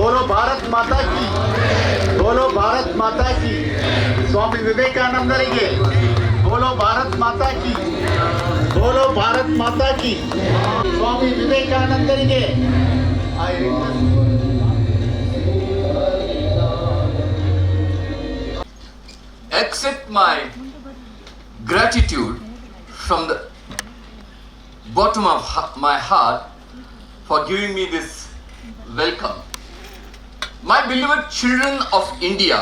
बोलो भारत माता की, बोलो भारत माता की. स्वामी विवेकानंदರಿಗೆ बोलो भारत माता की, बोलो भारत माता की. स्वामी विवेकानंदರಿಗೆ accept my gratitude from the bottom of my heart for giving me this welcome. My beloved children of India,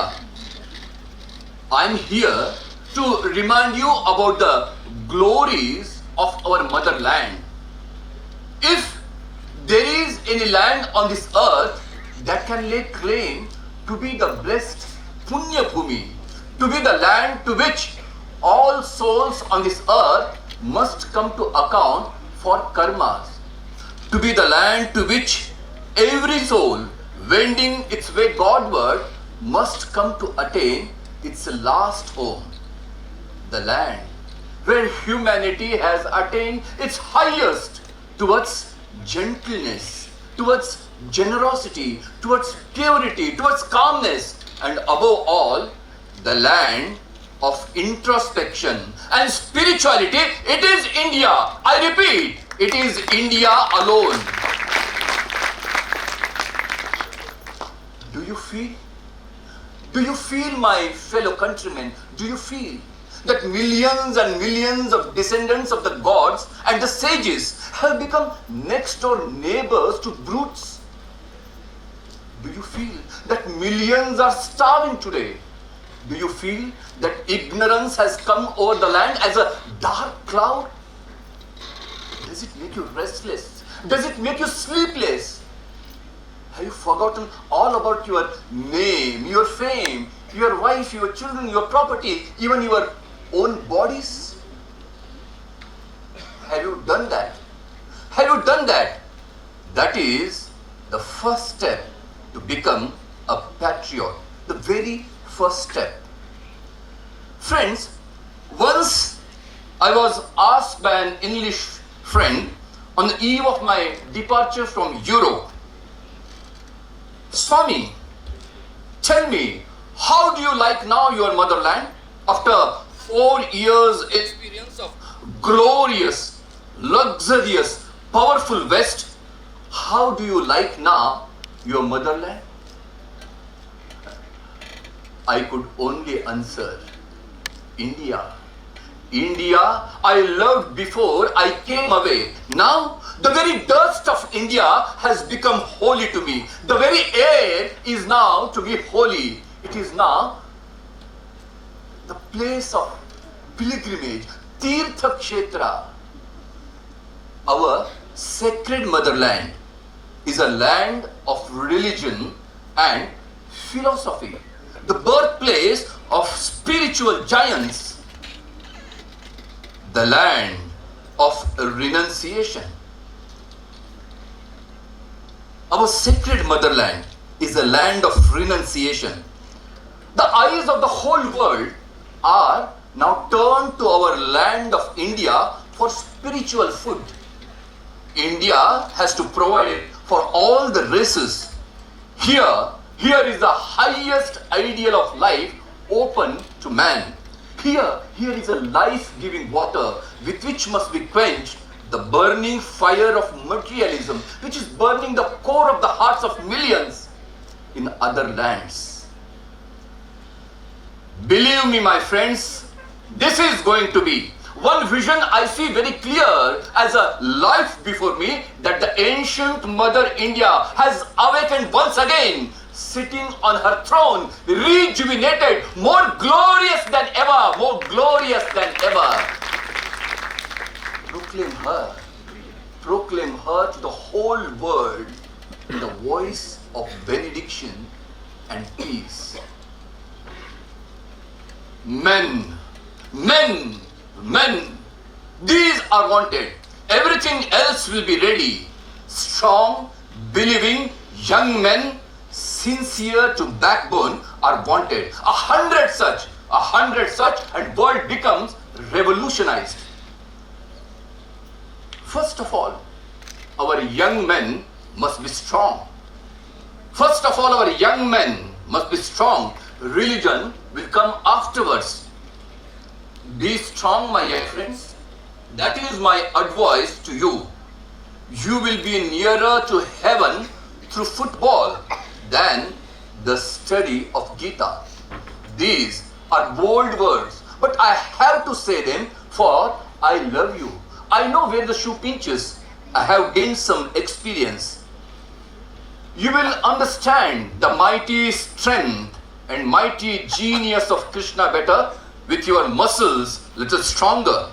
I am here to remind you about the glories of our motherland. If there is any land on this earth that can lay claim to be the blessed Punya Bhumi, to be the land to which all souls on this earth must come to account for karmas, to be the land to which every soul wending its way Godward must come to attain its last home, the land where humanity has attained its highest towards gentleness, towards generosity, towards purity, towards calmness, and above all, the land of introspection and spirituality. It is India. I repeat, it is India alone. Do you feel? Do you feel, my fellow countrymen? Do you feel that millions and millions of descendants of the gods and the sages have become next door neighbors to brutes? Do you feel that millions are starving today? Do you feel that ignorance has come over the land as a dark cloud? Does it make you restless? Does it make you sleepless? Have you forgotten all about your name, your fame, your wife, your children, your property, even your own bodies? Have you done that? Have you done that? That is the first step to become a patriot. The very first step. Friends, once I was asked by an English friend on the eve of my departure from Europe, Swami, tell me, how do you like now your motherland after 4 years experience of glorious, luxurious, powerful West? How do you like now your motherland? I could only answer, India. India I loved before I came away. Now the very dust of India has become holy to me. The very air is now to be holy. It is now the place of pilgrimage, Tirtha Kshetra. Our sacred motherland is a land of religion and philosophy, the birthplace of spiritual giants, the land of renunciation. Our sacred motherland is a land of renunciation. The eyes of the whole world are now turned to our land of India for spiritual food. India has to provide for all the races. Here is the highest ideal of life open to man. Here is a life-giving water with which must be quenched the burning fire of materialism, which is burning the core of the hearts of millions in other lands. Believe me, my friends, this is going to be one vision I see very clear as a life before me, that the ancient Mother India has awakened once again, sitting on her throne, rejuvenated, more glorious than ever, more glorious than ever. Proclaim her to the whole world in the voice of benediction and peace. Men, these are wanted. Everything else will be ready. Strong, believing young men, sincere to backbone, are wanted. 100 such, and world becomes revolutionized. First of all, our young men must be strong. First of all, our young men must be strong. Religion will come afterwards. Be strong, my young friends. That is my advice to you. You will be nearer to heaven through football than the study of Gita. These are bold words, but I have to say them, for I love you. I know where the shoe pinches. I have gained some experience. You will understand the mighty strength and mighty genius of Krishna better with your muscles little stronger.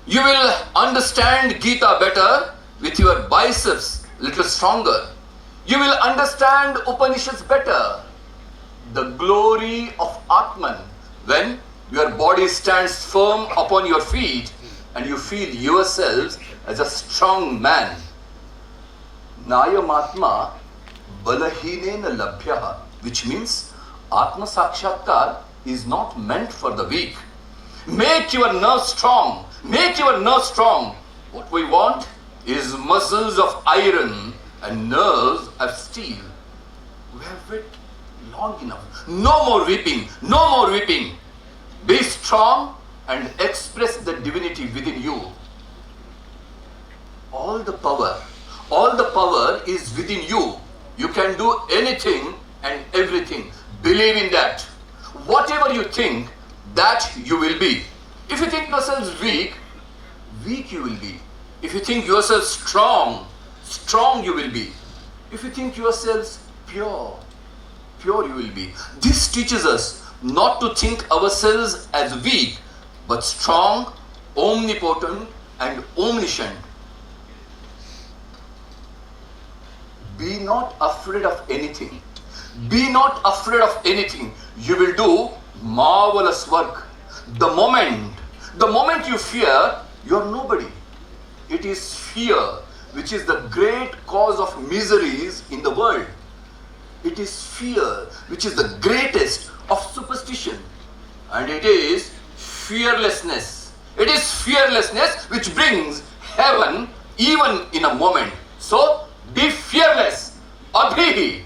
You will understand Gita better with your biceps little stronger. You will understand Upanishads better, the glory of Atman, when your body stands firm upon your feet and you feel yourselves as a strong man. Nayamatma balahinena labhyaha, which means Atma Sakshatkar is not meant for the weak. Make your nerves strong. Make your nerves strong. What we want is muscles of iron and nerves of steel. We have waited long enough. No more weeping. No more weeping. Be strong and express the divinity within you. All the power is within you. You can do anything and everything. Believe in that. Whatever you think, that you will be. If you think yourselves weak, weak you will be. If you think yourselves strong, strong you will be. If you think yourselves pure, pure you will be. This teaches us not to think ourselves as weak, but strong, omnipotent, and omniscient. Be not afraid of anything. Be not afraid of anything. You will do marvelous work. The moment you fear, you are nobody. It is fear which is the great cause of miseries in the world. It is fear which is the greatest of superstition. And it is fearlessness. It is fearlessness which brings heaven even in a moment. So, be fearless. Abhi.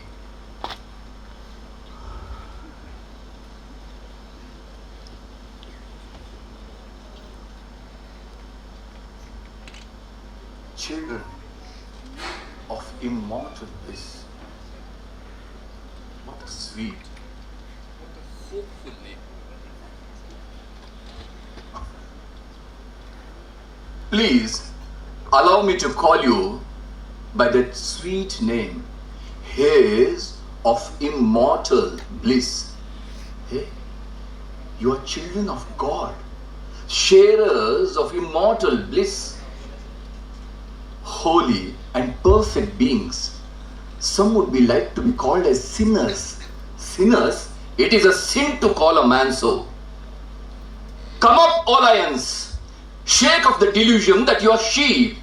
Children of immortal bliss. What a sweet, what a hopeful name. Please allow me to call you by that sweet name, heirs of immortal bliss. Hey, you are children of God, sharers of immortal bliss. Holy and perfect beings. Some would be like to be called as sinners. Sinners, it is a sin to call a man so. Come up, O lions. Shake off the delusion that you are sheep.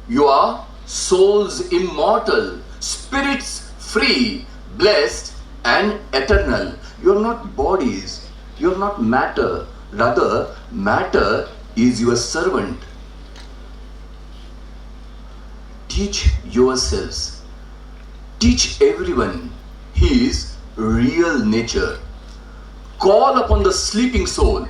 You are souls immortal, spirits free, blessed and eternal. You are not bodies. You are not matter. Rather, matter is your servant. Teach yourselves. Teach everyone his real nature. Call upon the sleeping soul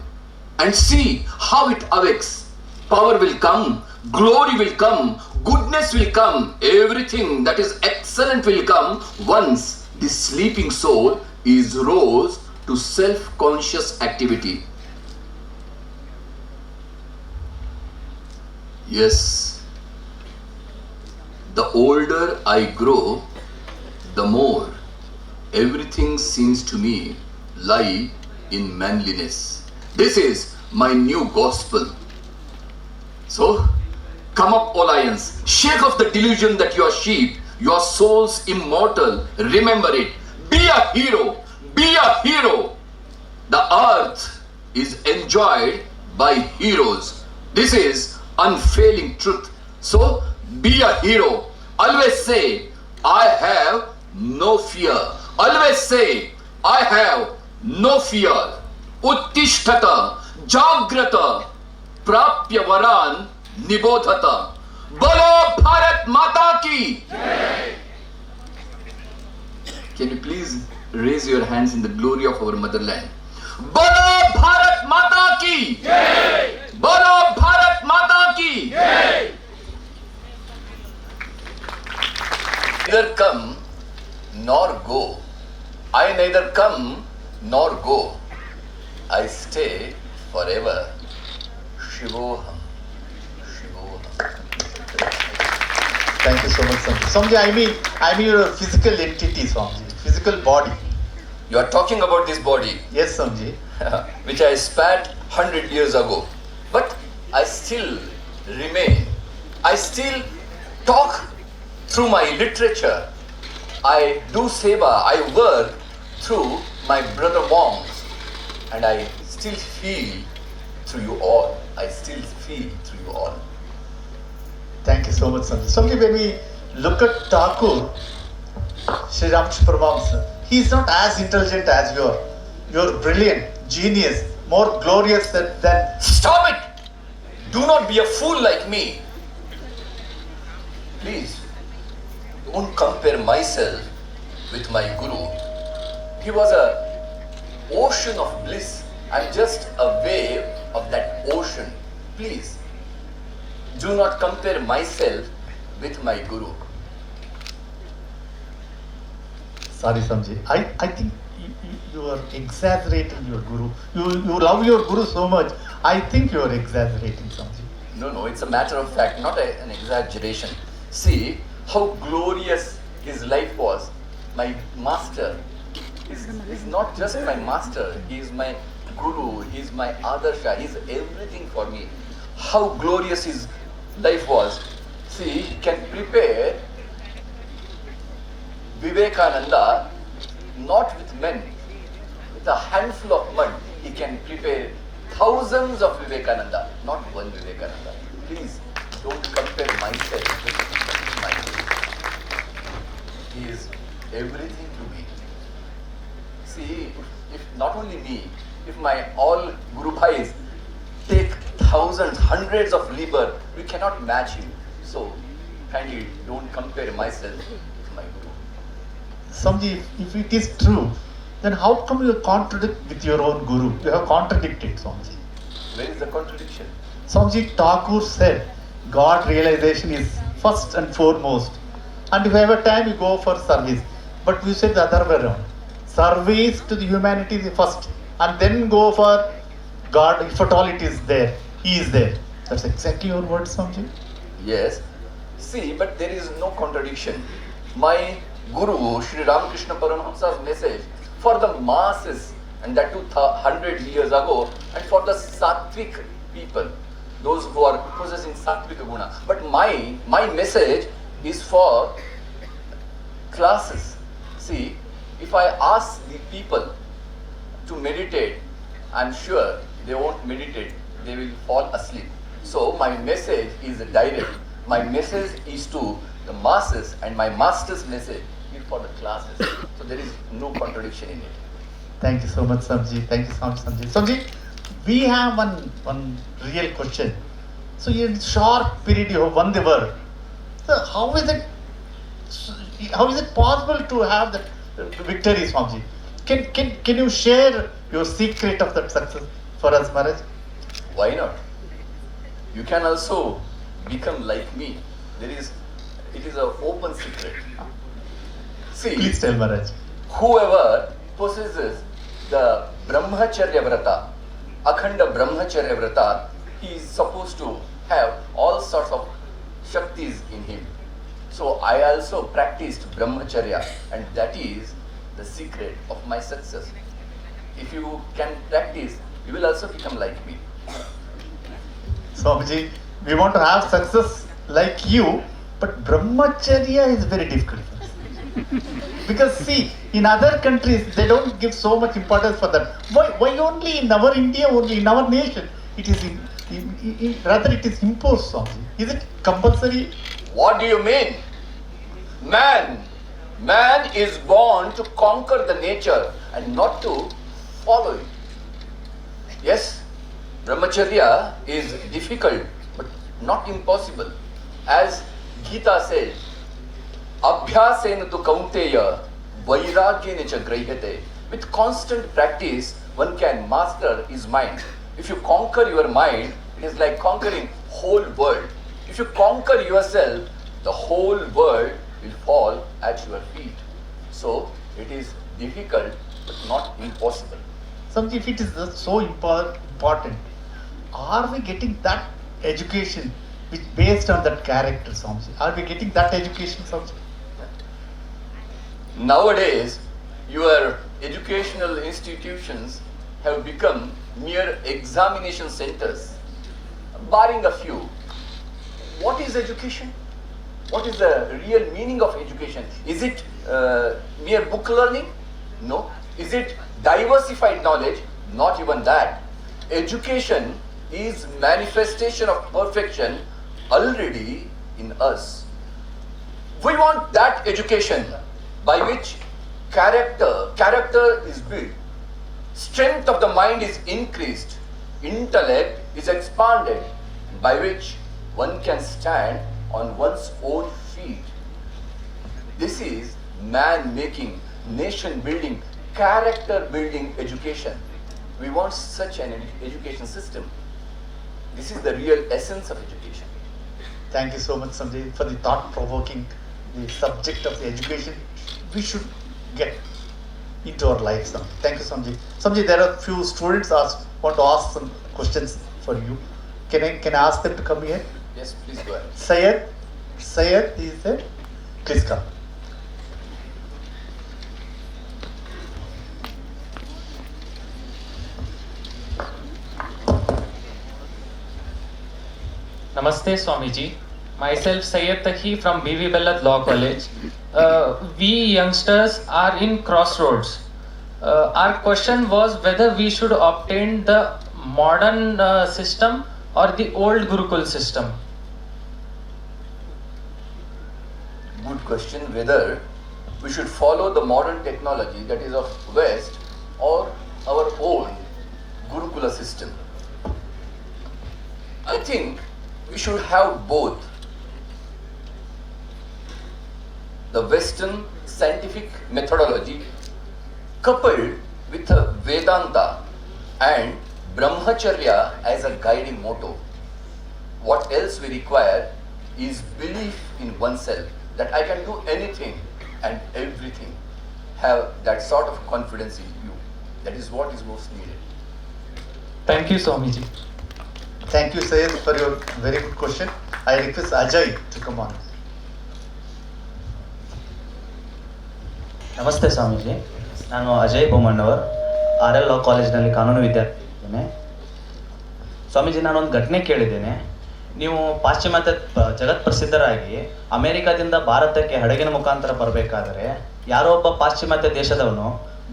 and see how it awakes. Power will come, glory will come, goodness will come, everything that is excellent will come once the sleeping soul is rose to self-conscious activity. Yes. The older I grow, the more everything seems to me lie in manliness. This is my new gospel. So, come up, O lions, shake off the delusion that you are sheep, your soul's immortal, remember it. Be a hero, be a hero. The earth is enjoyed by heroes. This is unfailing truth. So, be a hero. Always say, I have no fear. Always say, I have no fear. Uttishtata, Jagrata, Prapya Varan, Nibodhata. Bolo Bharat Mata ki! Can you please raise your hands in the glory of our motherland? Bolo Bharat Mata ki! Jai! Bolo Bharat Mata ki! Jai! Neither come nor go. I neither come nor go. I stay forever. Shivoham. Shivoham. Thank you so much, Swamiji. Swamiji, I mean your physical entity, Swamiji, physical body. You are talking about this body, Yes, Swamiji. which I spat 100 years ago. But I still remain. I still talk through my literature. I do seva. I work through my brother monks. And I still feel through you all. I still feel through you all. Thank you so much, Swamiji. Swamiji, when we look at Thakur, Sri Ramakrishna Paramahamsa, he is not as intelligent as you are. You are brilliant, genius, more glorious than Stop it! Do not be a fool like me. Please, don't compare myself with my guru. He was a ocean of bliss. I'm just a wave of that ocean. Please, do not compare myself with my guru. Sorry, Swamiji. I think you are exaggerating your guru. You love your guru so much. I think you are exaggerating, Swamiji. No, it's a matter of fact, not an exaggeration. See how glorious his life was. My master is not just my master, he is my guru, he is my adarsha, he is everything for me. How glorious his life was. See, he can prepare Vivekananda not with men, with a handful of mud, he can prepare thousands of Vivekananda, not one Vivekananda. Please don't compare myself with my guru. He is everything to me. See, if not only me, if my all Guru Bhais take thousands, hundreds of liber, we cannot match him. So, kindly don't compare myself with my Guru. Swamiji, if it is true, then how come you contradict with your own guru? You have contradicted, Swamiji. Where is the contradiction? Swamiji, Thakur said, God realization is first and foremost. And if you have a time, you go for service. But we said the other way around. Service to the humanity is first. And then go for God, if at all it is there. He is there. That's exactly your word, Swamiji. Yes. See, but there is no contradiction. My Guru, Sri Ramakrishna Paramahamsa's message for the masses, and that too 100 years ago, and for the sattvic people, those who are possessing sattvic guna. But my message is for classes. See, if I ask the people to meditate, I'm sure they won't meditate, they will fall asleep. So my message is direct. My message is to the masses, and my master's message is for the classes. So there is no contradiction in it. Thank you so much, Swamiji. Thank you so much, Swamiji. Swamiji, we have one real question. So in short period you have won the world. So how is it possible to have that victory, Swamiji? Can you share your secret of that success for us, Maharaj? Why not? You can also become like me. It is an open secret. See, Please tell, Maharaj. whoever possesses the Brahmacharya Vrata, Akhanda Brahmacharya Vrata, he is supposed to have all sorts of Shaktis in him. So I also practiced Brahmacharya, and that is the secret of my success. If you can practice, you will also become like me. Swamiji, we want to have success like you, but Brahmacharya is very difficult for us. Because see, in other countries, they don't give so much importance for that. Why only in our India, only in our nation, it is rather it is imposed, Swamiji. Is it compulsory? What do you mean? Man is born to conquer the nature and not to follow it. Yes, Brahmacharya is difficult but not impossible. As Gita says, Abhyasena tu kaunteya vairagyena cha grahate. With constant practice, one can master his mind. If you conquer your mind, it is like conquering whole world. If you conquer yourself, the whole world will fall at your feet. So it is difficult but not impossible. Swamiji, if it is so important, are we getting that education which based on that character, Swamiji? Are we getting that education, Swamiji? Nowadays, your educational institutions have become mere examination centers, barring a few. What is education? What is the real meaning of education? Is it mere book learning? No. Is it diversified knowledge? Not even that. Education is manifestation of perfection already in us. We want that education by which character is built, strength of the mind is increased, intellect is expanded, by which one can stand on one's own feet. This is man making, nation building, character building education. We want such an education system. This is the real essence of education. Thank you so much, Swamiji, for the thought provoking, the subject of the education we should get into our lives now. Thank you, Swamiji. Swamiji, there are few students want to ask some questions for you. Can I ask them to come here? Yes, please go ahead. Syed is there? Please come. Namaste Swamiji. Myself Syed Taki from BV Bellat Law College. We youngsters are in crossroads. Our question was whether we should obtain the modern system or the old Gurukul system. Good question, whether we should follow the modern technology that is of West or our own Gurukula system. I think we should have both. The Western scientific methodology coupled with Vedanta and Brahmacharya as a guiding motto. What else we require is belief in oneself, that I can do anything and everything. Have that sort of confidence in you. That is what is most needed. Thank you Swamiji. Thank you, Syed, for your very good question. I request Ajay to come on. ನಮಸ್ತೆ ಸ್ವಾಮೀಜಿ, ನಾನು Ajay ಬೊಮ್ಮಣ್ಣವರ್ RL ಲಾ ಕಾಲೇಜ್ನಲ್ಲಿ ಕಾನೂನು ವಿದ್ಯಾರ್ಥಿ ಇದ್ದೇನೆ. ಸ್ವಾಮೀಜಿ, ನಾನೊಂದು ಘಟನೆ ಕೇಳಿದ್ದೇನೆ. ನೀವು ಪಾಶ್ಚಿಮಾತ್ಯ ಜಗತ್ ಪ್ರಸಿದ್ಧರಾಗಿ ಅಮೆರಿಕದಿಂದ ಭಾರತಕ್ಕೆ ಹಡಗಿನ ಮುಖಾಂತರ ಬರಬೇಕಾದರೆ ಯಾರೋ ಒಬ್ಬ ಪಾಶ್ಚಿಮಾತ್ಯ ದೇಶದವನು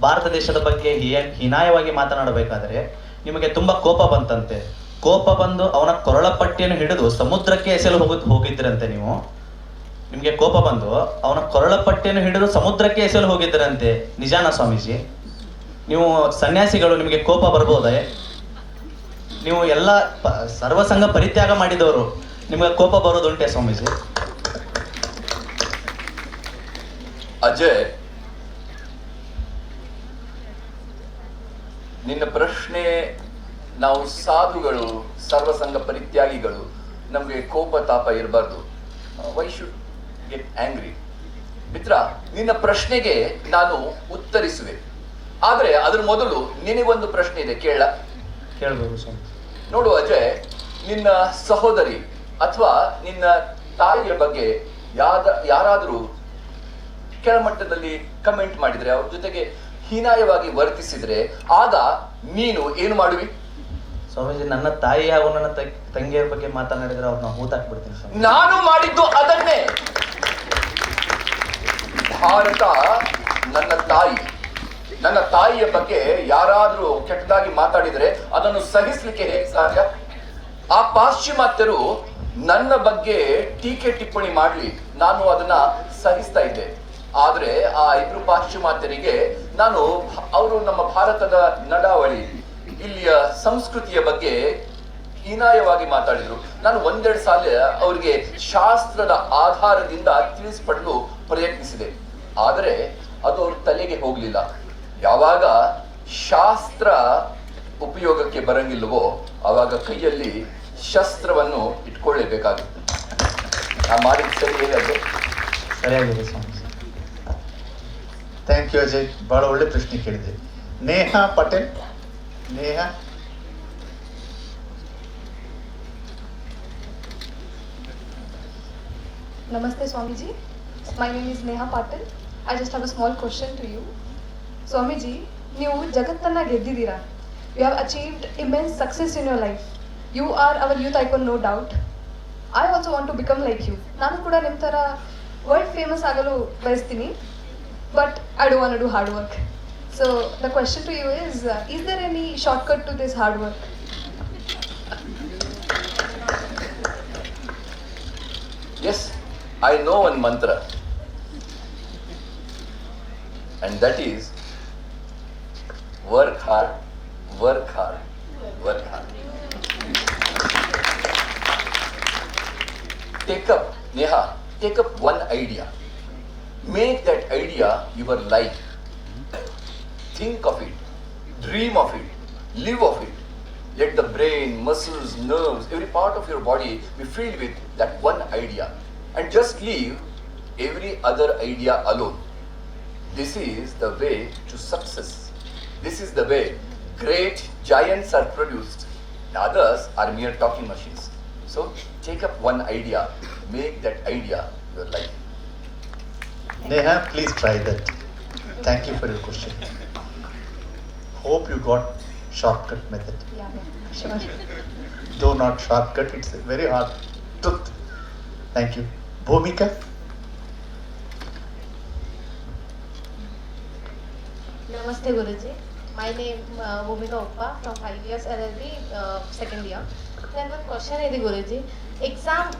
ಭಾರತ ದೇಶದ ಬಗ್ಗೆ ಹೀನಾಯವಾಗಿ ಮಾತನಾಡಬೇಕಾದರೆ ನಿಮಗೆ ತುಂಬ ಕೋಪ ಬಂತಂತೆ. ಕೋಪ ಬಂದು ಅವನ ಕೊರಳ ಪಟ್ಟಿಯನ್ನು ಹಿಡಿದು ಸಮುದ್ರಕ್ಕೆ ಎಸೆಯಲು ಹೋಗಿದ್ರಂತೆ. ನಿಮಗೆ ಕೋಪ ಬಂದು ಅವನ ಕೊರಳ ಪಟ್ಟಿಯನ್ನು ಹಿಡಿದು ಸಮುದ್ರಕ್ಕೆ ಎಸೆಯಲು ಹೋಗಿದ್ದರಂತೆ. ನಿಜಾನ ಸ್ವಾಮೀಜಿ? ನೀವು ಸನ್ಯಾಸಿಗಳು, ನಿಮಗೆ ಕೋಪ ಬರ್ಬೋದೇ? ನೀವು ಎಲ್ಲ ಸರ್ವಸಂಗ ಪರಿತ್ಯಾಗ ಮಾಡಿದವರು, ನಿಮಗೆ ಕೋಪ ಬರೋದುಂಟೆ ಸ್ವಾಮೀಜಿ? ಅಜಯ್, ನಿನ್ನ ಪ್ರಶ್ನೆ, ನಾವು ಸಾಧುಗಳು, ಸರ್ವಸಂಗ ಪರಿತ್ಯಾಗಿಗಳು, ನಮಗೆ ಕೋಪ ತಾಪ ಇರಬಾರ್ದು. Why should get angry? ಮಿತ್ರ, ನಿನ್ನ ಪ್ರಶ್ನೆಗೆ ನಾನು ಉತ್ತರಿಸುವೆ. ಆದರೆ ಅದ್ರ ಮೊದಲು ನಿನಗೊಂದು ಪ್ರಶ್ನೆ ಇದೆ, ಕೇಳಬಹುದು ಸ್ವಾಮಿ? ನೋಡು ಅಜಯ್, ನಿನ್ನ ಸಹೋದರಿ ಅಥವಾ ನಿನ್ನ ತಾಯಿಯ ಬಗ್ಗೆ ಯಾರಾದರೂ ಕೆಳಮಟ್ಟದಲ್ಲಿ ಕಮೆಂಟ್ ಮಾಡಿದ್ರೆ, ಅವ್ರ ಜೊತೆಗೆ ಹೀನಾಯವಾಗಿ ವರ್ತಿಸಿದ್ರೆ, ಆಗ ನೀನು ಏನು ಮಾಡುವಿ? ಸ್ವಾಮೀಜಿ, ನನ್ನ ತಾಯಿ ಹಾಗೂ ನನ್ನ ತಂಗಿಯರ ಬಗ್ಗೆ ಮಾತನಾಡಿದ್ರೆ ಅವ್ರನ್ನ ಹೂತಾಕ್ಬಿಡ್ತೀನಿ ಸ್ವಾಮಿ. ನಾನು ಮಾಡಿದ್ದು ಅದನ್ನೇ. ಭಾರತ ನನ್ನ ತಾಯಿ. ನನ್ನ ತಾಯಿಯ ಬಗ್ಗೆ ಯಾರಾದ್ರೂ ಕೆಟ್ಟದಾಗಿ ಮಾತಾಡಿದ್ರೆ ಅದನ್ನು ಸಹಿಸ್ಲಿಕ್ಕೆ ಹೇಗೆ ಸಾಧ್ಯ? ಆ ಪಾಶ್ಚಿಮಾತ್ಯರು ನನ್ನ ಬಗ್ಗೆ ಟೀಕೆ ಟಿಪ್ಪಣಿ ಮಾಡ್ಲಿ, ನಾನು ಅದನ್ನ ಸಹಿಸ್ತಾ ಇದ್ದೆ. ಆದ್ರೆ ಆ ಇಬ್ರು ಪಾಶ್ಚಿಮಾತ್ಯರಿಗೆ ಅವರು ನಮ್ಮ ಭಾರತದ ನಡಾವಳಿ, ಇಲ್ಲಿಯ ಸಂಸ್ಕೃತಿಯ ಬಗ್ಗೆ ಹೀನಾಯವಾಗಿ ಮಾತಾಡಿದ್ರು. ನಾನು ಒಂದೆರಡು ಸಾಲ ಅವರಿಗೆ ಶಾಸ್ತ್ರದ ಆಧಾರದಿಂದ ತಿಳಿಸ್ಪಡಲು ಪ್ರಯತ್ನಿಸಿದೆ. ಆದರೆ ಅದು ಅವ್ರ ತಲೆಗೆ ಹೋಗ್ಲಿಲ್ಲ. ಯಾವಾಗ ಶಾಸ್ತ್ರ ಉಪಯೋಗಕ್ಕೆ ಬರಂಗಿಲ್ವೋ ಆವಾಗ ಕೈಯಲ್ಲಿ ಶಸ್ತ್ರವನ್ನು ಇಟ್ಕೊಳ್ಳೇಬೇಕಾಗುತ್ತೆ. ನಾ ಮಾಡಿದ ಸರಿ ಹೇಳೋದು ಸರಿಯಾಗಿದೆ ಸ್ವಾಮೀಜಿ. ಥ್ಯಾಂಕ್ ಯು ಅಜಯ್, ಬಹಳ ಒಳ್ಳೆ ಪ್ರಶ್ನೆ ಕೇಳಿದೆ. Neha Patel, Neha. Namaste Swamiji. My name is Neha Patil. I just have a small question to you. Swamiji, ನೀವು ಜಗತ್ತನ್ನ ಗೆದ್ದಿದ್ದೀರಾ. You have achieved immense success in your life. You are our youth icon, no doubt. I also want to become like you. ನಾನು ಕೂಡ ನಿಮ್ಮ ಥರ world famous ಆಗಲು ಬಯಸ್ತೀನಿ. But I don't want to do hard work. So the question to you is there any shortcut to this hard work? Yes, I know one mantra, and that is work hard, work hard, work hard. Take up one idea. Make that idea your life. Think of it, dream of it, live of it. Let the brain, muscles, nerves, every part of your body be filled with that one idea. And just leave every other idea alone. This is the way to success. This is the way great giants are produced. The others are mere talking machines. So take up one idea, make that idea your life. Neha, please try that. Thank you for your question. Hope you got shortcut method. Yeah, sure. Do not shortcut, it's a very hard truth. Thank you. Bhumika? Namaste Guruji. My name Bhumika Uppa from 5 years LLB second year. Then one question is Guruji. Exam,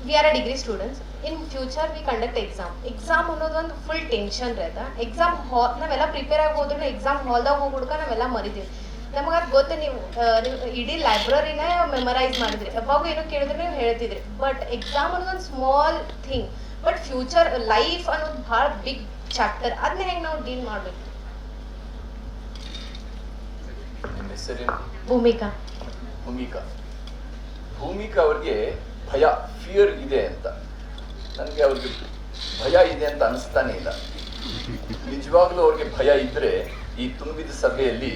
we are a degree students. In future we conduct exam. Exam ಅನ್ನೋದು ಒಂದು full tension ಇರುತ್ತೆ. Exam hall ನಾವೆಲ್ಲ prepare ಆಗಿ ಹೋದ್ರೆ exam ಹಾಲ್ದಾಗ ಹೋಗಿ ಹುಡ್ಕ ನಾವೆಲ್ಲ ಮರಿತೀವಿ. ನಮಗೆ ಅದು ಗೊತ್ತು, ನೀವು ಇಡೀ ಲೈಬ್ರರಿನೇ ಮೆಮರೈಸ್ ಮಾಡಿದ್ರಿ, ಯಾವಾಗ ಏನೋ ಕೇಳಿದ್ರೆ ನೀವು ಹೇಳ್ತಿದ್ರಿ. ಬಟ್ ಎಕ್ಸಾಮ್ ಅನ್ನೋದು small thing, but future life ಅನ್ನೋದು ಭಾಳ ಬಿಗ್ ಚಾಪ್ಟರ್. ಅದನ್ನ ಹೆಂಗೆ ನಾವು ಡೀಲ್ ಮಾಡಬೇಕು? ನಿಮ್ಮ ಹೆಸರೇನು? ಭೂಮಿಕಾ. ಭೂಮಿಕಾ ಅವ್ರಿಗೆ ಭಯ, ಫಿಯರ್ ಇದೆ ಅಂತ. ನನಗೆ ಅವ್ರಿಗೆ ಭಯ ಇದೆ ಅಂತ ಅನಿಸ್ತಾನೆ ಇಲ್ಲ. ನಿಜವಾಗ್ಲೂ ಅವ್ರಿಗೆ ಭಯ ಇದ್ರೆ ಈ ತುಂಬಿದ ಸಭೆಯಲ್ಲಿ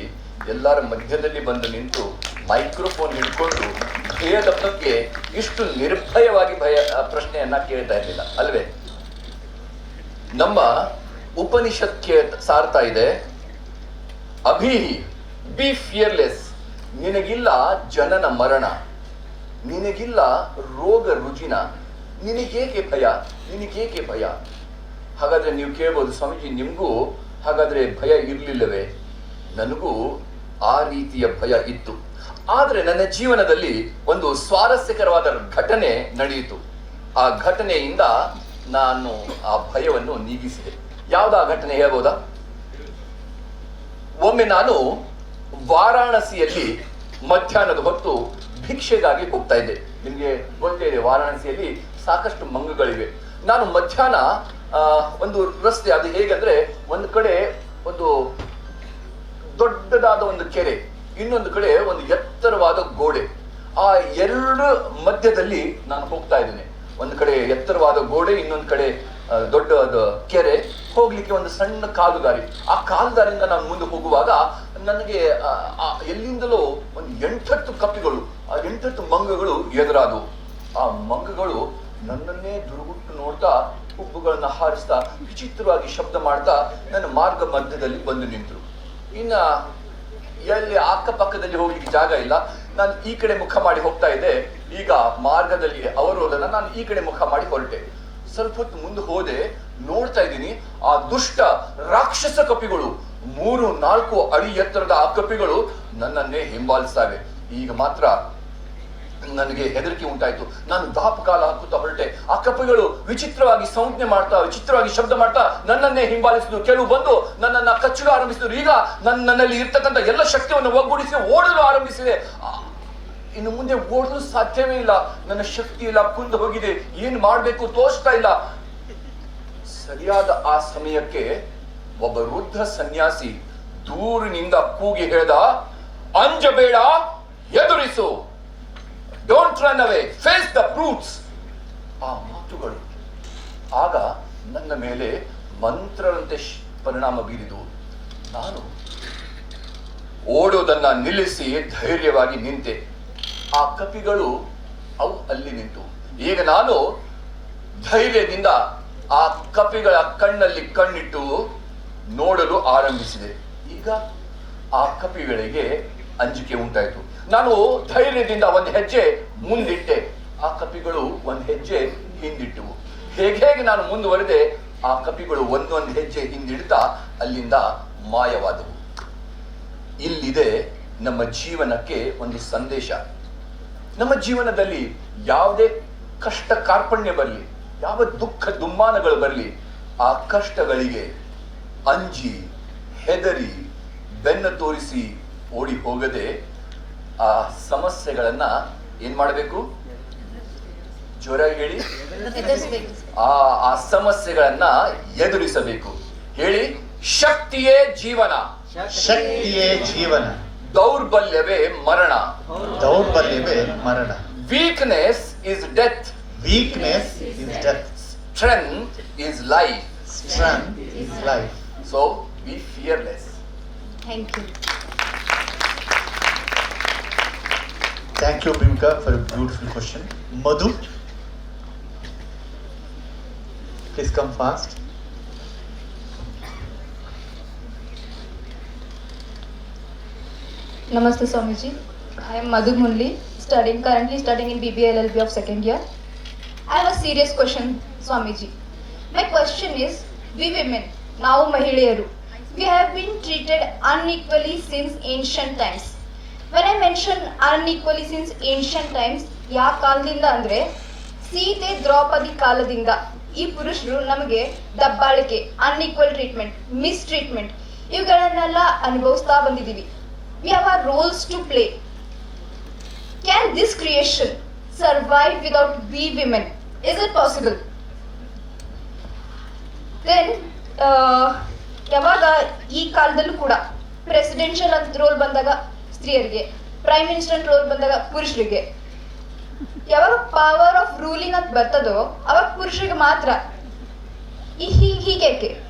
ಎಲ್ಲರ ಮಧ್ಯದಲ್ಲಿ ಬಂದು ನಿಂತು ಮೈಕ್ರೋಫೋನ್ ಹಿಡ್ಕೊಂಡು ಭಯದ ಬಗ್ಗೆ ಇಷ್ಟು ನಿರ್ಭಯವಾಗಿ ಪ್ರಶ್ನೆಯನ್ನ ಕೇಳ್ತಾ ಇರಲಿಲ್ಲ ಅಲ್ವೇ? ನಮ್ಮ ಉಪನಿಷತ್ಗೆ ಸಾರ್ತಾ ಇದೆ, ಅಭಿಹಿ ಬಿ ಫಿಯರ್ಲೆಸ್. ನಿನಗಿಲ್ಲ ಜನನ ಮರಣ, ನಿನಗಿಲ್ಲ ರೋಗ ರುಜಿನ, ನಿನಗೇಕೆ ಭಯ? ಹಾಗಾದ್ರೆ ನೀವು ಕೇಳ್ಬೋದು, ಸ್ವಾಮೀಜಿ ನಿಮಗೂ ಹಾಗಾದ್ರೆ ಭಯ ಇರಲಿಲ್ಲವೇ? ನನಗೂ ಆ ರೀತಿಯ ಭಯ ಇತ್ತು. ಆದ್ರೆ ನನ್ನ ಜೀವನದಲ್ಲಿ ಒಂದು ಸ್ವಾರಸ್ಯಕರವಾದ ಘಟನೆ ನಡೆಯಿತು. ಆ ಘಟನೆಯಿಂದ ನಾನು ಆ ಭಯವನ್ನು ನೀಗಿಸಿದೆ. ಯಾವ್ದು ಆ ಘಟನೆ ಹೇಳ್ಬೋದಾ? ಒಮ್ಮೆ ನಾನು ವಾರಾಣಸಿಯಲ್ಲಿ ಮಧ್ಯಾಹ್ನದ ಹೊತ್ತು ಭಿಕ್ಷೆಗಾಗಿ ಹೋಗ್ತಾ ಇದ್ದೆ. ನಿಮ್ಗೆ ಗೊತ್ತೇ ಇದೆ, ವಾರಾಣಸಿಯಲ್ಲಿ ಸಾಕಷ್ಟು ಮಂಗಗಳಿವೆ. ನಾನು ಮಧ್ಯಾಹ್ನ ಒಂದು ರಸ್ತೆ, ಅದು ಹೇಗಂದ್ರೆ ಒಂದು ಕಡೆ ಒಂದು ದೊಡ್ಡದಾದ ಒಂದು ಕೆರೆ, ಇನ್ನೊಂದು ಕಡೆ ಒಂದು ಎತ್ತರವಾದ ಗೋಡೆ. ಆ ಎರಡು ಮಧ್ಯದಲ್ಲಿ ನಾನು ಹೋಗ್ತಾ ಇದ್ದೇನೆ. ಒಂದು ಕಡೆ ಎತ್ತರವಾದ ಗೋಡೆ, ಇನ್ನೊಂದು ಕಡೆ ದೊಡ್ಡವಾದ ಕೆರೆ. ಹೋಗ್ಲಿಕ್ಕೆ ಒಂದು ಸಣ್ಣ ಕಾಲುದಾರಿ. ಆ ಕಾಲುದಾರಿಯಿಂದ ನಾನು ಮುಂದೆ ಹೋಗುವಾಗ ನನಗೆ ಎಲ್ಲಿಂದಲೋ ಒಂದು 8-10 ಕಪ್ಪಿಗಳು, ಆ 8-10 ಮಂಗಗಳು ಎದುರಾದವು. ಆ ಮಂಗಗಳು ನನ್ನನ್ನೇ ದುರುಗುಟ್ಟು ನೋಡ್ತಾ, ಹುಬ್ಬುಗಳನ್ನ ಹಾರಿಸ್ತಾ, ವಿಚಿತ್ರವಾಗಿ ಶಬ್ದ ಮಾಡ್ತಾ ನನ್ನ ಮಾರ್ಗ ಮಧ್ಯದಲ್ಲಿ ಬಂದು ನಿಂತರು. ಇನ್ನ ಎಲ್ಲಿ ಅಕ್ಕಪಕ್ಕದಲ್ಲಿ ಹೋಗ್ಲಿಕ್ಕೆ ಜಾಗ ಇಲ್ಲ. ನಾನು ಈ ಕಡೆ ಮುಖ ಮಾಡಿ ಹೋಗ್ತಾ ಇದ್ದೆ. ಈಗ ಮಾರ್ಗದಲ್ಲಿ ಅವರು ಹೋದನ್ನ ನಾನು ಈ ಕಡೆ ಮುಖ ಮಾಡಿ ಹೊರಟೆ. ಸ್ವಲ್ಪ ಹೊತ್ತು ಮುಂದೆ ಹೋದೆ, ನೋಡ್ತಾ ಇದ್ದೀನಿ ಆ ದುಷ್ಟ ರಾಕ್ಷಸ ಕಪಿಗಳು 3-4 ಅಡಿ ಎತ್ತರದ ಆ ಕಪಿಗಳು ನನ್ನನ್ನೇ ಹಿಂಬಾಲಿಸ್ತಾವೆ. ಈಗ ಮಾತ್ರ ನನಗೆ ಹೆದರಿಕೆ ಉಂಟಾಯ್ತು. ನಾನು ದಾಪಕಾಲ ಹಾಕುತ್ತಾ ಹೊರಟೆ. ಆ ಕಪಿಗಳು ವಿಚಿತ್ರವಾಗಿ ಸಂಜ್ಞೆ ಮಾಡ್ತಾ, ವಿಚಿತ್ರವಾಗಿ ಶಬ್ದ ಮಾಡ್ತಾ ನನ್ನನ್ನೇ ಹಿಂಬಾಲಿಸಿದ್ರು. ಕೆಲವು ಬಂದು ನನ್ನನ್ನ ಕಚ್ಚಲು ಆರಂಭಿಸಿದ್ರು. ಈಗ ನನ್ನಲ್ಲಿ ಇರ್ತಕ್ಕಂಥ ಎಲ್ಲ ಶಕ್ತಿಯನ್ನು ಒಗ್ಗೂಡಿಸಿ ಓಡಲು ಆರಂಭಿಸಿದೆ. ಇನ್ನು ಮುಂದೆ ಓಡಲು ಸಾಧ್ಯವೇ ಇಲ್ಲ. ನನ್ನ ಶಕ್ತಿ ಇಲ್ಲ, ಕುಂದು ಹೋಗಿದೆ. ಏನ್ ಮಾಡ್ಬೇಕು ತೋಚ್ತಾ ಇಲ್ಲ. ಸರಿಯಾದ ಆ ಸಮಯಕ್ಕೆ ಒಬ್ಬ ವೃದ್ಧ ಸನ್ಯಾಸಿ ದೂರಿನಿಂದ ಕೂಗಿ ಹೇಳ್ದ, ಅಂಜಬೇಡ, ಎದುರಿಸು, don't run away, face the brutes. ಆ ಮಾತುಗಳು ಆಗ ನನ್ನ ಮೇಲೆ ಮಂತ್ರದಂತೆ ಪರಿಣಾಮ ಬೀರಿದು. ನಾನು ಓಡೋದನ್ನ ನಿಲ್ಲಿಸಿ ಧೈರ್ಯವಾಗಿ ನಿಂತೆ. ಆ ಕಪಿಗಳು ಅವು ಅಲ್ಲಿ ನಿಂತು. ಈಗ ನಾನು ಧೈರ್ಯದಿಂದ ಆ ಕಪಿಗಳ ಕಣ್ಣಲ್ಲಿ ಕಣ್ಣಿಟ್ಟು ನೋಡಲು ಆರಂಭಿಸಿದೆ. ಈಗ ಆ ಕಪಿಗಳಿಗೆ ಅಂಜಿಕೆ ಉಂಟಾಯಿತು. ನಾನು ಧೈರ್ಯದಿಂದ ಒಂದು ಹೆಜ್ಜೆ ಮುಂದಿಟ್ಟೆ, ಆ ಕಪಿಗಳು ಒಂದು ಹೆಜ್ಜೆ ಹಿಂದಿಟ್ಟವು. ಹೇಗೆ ನಾನು ಮುಂದುವರೆದೆ, ಆ ಕಪಿಗಳು ಒಂದೊಂದು ಹೆಜ್ಜೆ ಹಿಂದಿಡ್ತಾ ಅಲ್ಲಿಂದ ಮಾಯವಾದವು. ಇಲ್ಲಿದೆ ನಮ್ಮ ಜೀವನಕ್ಕೆ ಒಂದು ಸಂದೇಶ. ನಮ್ಮ ಜೀವನದಲ್ಲಿ ಯಾವುದೇ ಕಷ್ಟ ಕಾರ್ಪಣ್ಯ ಬರಲಿ, ಯಾವ ದುಃಖ ದುಮ್ಮಾನಗಳು ಬರಲಿ, ಆ ಕಷ್ಟಗಳಿಗೆ ಅಂಜಿ ಹೆದರಿ ಬೆನ್ನು ತೋರಿಸಿ ಓಡಿ ಹೋಗದೆ ಆ ಸಮಸ್ಯೆಗಳನ್ನ ಏನ್ ಮಾಡಬೇಕು? ಜೋರಾಗಿ ಹೇಳಿ. ಆ ಸಮಸ್ಯೆಗಳನ್ನ ಎದುರಿಸಬೇಕು. ಹೇಳಿ, ಶಕ್ತಿಯೇ ಜೀವನ, ಶಕ್ತಿಯೇ ಜೀವನ, ದೌರ್ಬಲ್ಯವೇ ಮರಣ, ದೌರ್ಬಲ್ಯವೇ ಮರಣ. Weakness is death, weakness is death, strength is life. Strength is life. So B fearless. Thank you. Thank you, Bhumika, for a beautiful question. Madhu, please come fast. Namaste Swamiji. I am Madhu Munli, currently studying in BBA LLB of second year. I have a serious question, Swamiji. My question is, we women, now Mahilayaru, we have been treated unequally since ancient times. When I mention unequally since ancient times, ಯಾ ಕಾಲದಿಂದ ಅಂದ್ರೆ ಸೀತೆ ದ್ರೌಪದಿ ಕಾಲದಿಂದ ಈ ಪುರುಷರು ನಮಗೆ ದಬ್ಬಾಳಿಕೆ, unequal treatment, miss treatment ಇವುಗಳನ್ನೆಲ್ಲ ಅನುಭವಿಸ್ತಾ ಬಂದಿದ್ದೀವಿ. We have our roles to play. Can this creation survive without we women? Is it possible? Then, ಯಾವಾಗ ಈ ಕಾಲದಲ್ಲೂ ಕೂಡ ಪ್ರೆಸಿಡೆನ್ಷಿಯಲ್ ಅಂತ ರೋಲ್ ಬಂದಾಗ ಸ್ತ್ರೀಯರಿಗೆ, ಪ್ರೈಮ್ ಮಿನಿಸ್ಟರ್ ರೋಲ್ ಬಂದಾಗ ಪುರುಷರಿಗೆ, ಯಾವಾಗ ಪವರ್ ಆಫ್ ರೂಲಿಂಗ್ ಅಂತ ಬರ್ತದೋ ಅವಾಗ ಪುರುಷರಿಗೆ ಮಾತ್ರ. ಹೀಗೇಕೆ?